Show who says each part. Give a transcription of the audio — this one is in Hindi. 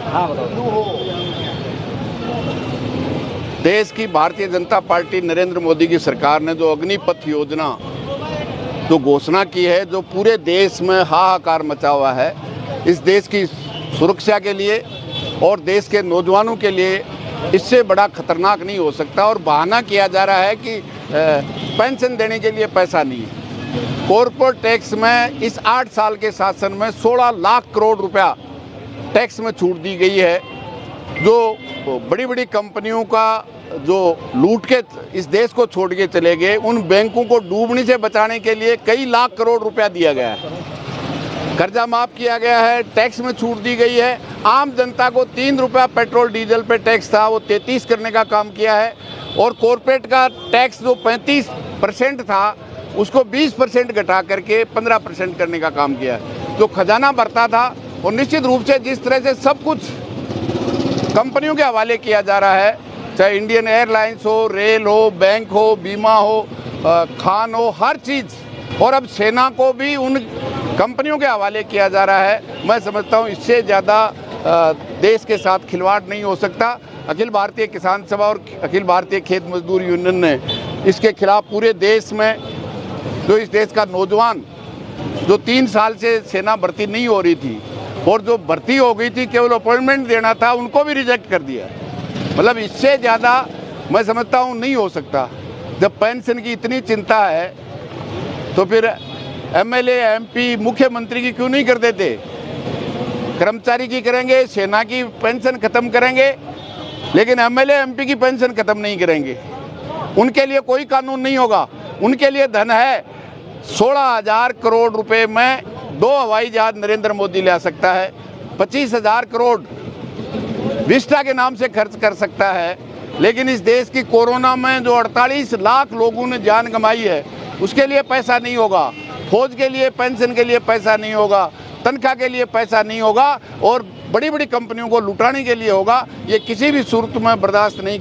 Speaker 1: हाँ बताओ।
Speaker 2: देश की भारतीय जनता पार्टी नरेंद्र मोदी की सरकार ने जो अग्निपथ योजना जो घोषणा की है, जो पूरे देश में हाहाकार मचा हुआ है, इस देश की सुरक्षा के लिए और देश के नौजवानों के लिए इससे बड़ा खतरनाक नहीं हो सकता। और बहाना किया जा रहा है कि पेंशन देने के लिए पैसा नहीं है। कॉर्पोरेट टैक्स में इस 8 साल के शासन में 16 लाख करोड़ रुपया टैक्स में छूट दी गई है। जो बड़ी बड़ी कंपनियों का जो लूट के इस देश को छोड़ के चले गए, उन बैंकों को डूबने से बचाने के लिए कई लाख करोड़ रुपया दिया गया है। कर्जा माफ़ किया गया है, टैक्स में छूट दी गई है। आम जनता को 3 रुपया पेट्रोल डीजल पे टैक्स था, वो 33 करने का काम किया है। और कॉरपोरेट का टैक्स जो 35% था, उसको 20% घटा करके 15% करने का काम किया है। जो खजाना भरता था, और निश्चित रूप से जिस तरह से सब कुछ कंपनियों के हवाले किया जा रहा है, चाहे इंडियन एयरलाइंस हो, रेल हो, बैंक हो, बीमा हो, खान हो, हर चीज़, और अब सेना को भी उन कंपनियों के हवाले किया जा रहा है। मैं समझता हूँ इससे ज़्यादा देश के साथ खिलवाड़ नहीं हो सकता। अखिल भारतीय किसान सभा और अखिल भारतीय खेत मजदूर यूनियन ने इसके खिलाफ पूरे देश में, जो इस देश का नौजवान जो 3 साल से सेना भर्ती नहीं हो रही थी और जो भर्ती हो गई थी, केवल अपॉइंटमेंट देना था, उनको भी रिजेक्ट कर दिया। मतलब इससे ज़्यादा मैं समझता हूँ नहीं हो सकता। जब पेंशन की इतनी चिंता है तो फिर एमएलए, एमपी, मुख्यमंत्री की क्यों नहीं कर देते? कर्मचारी की करेंगे, सेना की पेंशन खत्म करेंगे, लेकिन एमएलए, एमपी की पेंशन खत्म नहीं करेंगे। उनके लिए कोई कानून नहीं होगा। उनके लिए धन है। 16,000 करोड़ रुपए में 2 हवाई जहाज नरेंद्र मोदी ले सकता है। 25,000 करोड़ विस्टा के नाम से खर्च कर सकता है। लेकिन इस देश की कोरोना में जो 48 लाख लोगों ने जान गंवाई है, उसके लिए पैसा नहीं होगा। फौज के लिए, पेंशन के लिए पैसा नहीं होगा, तनख्वाह के लिए पैसा नहीं होगा, और बड़ी बड़ी कंपनियों को लुटाने के लिए होगा। ये किसी भी सूरत में बर्दाश्त नहीं कर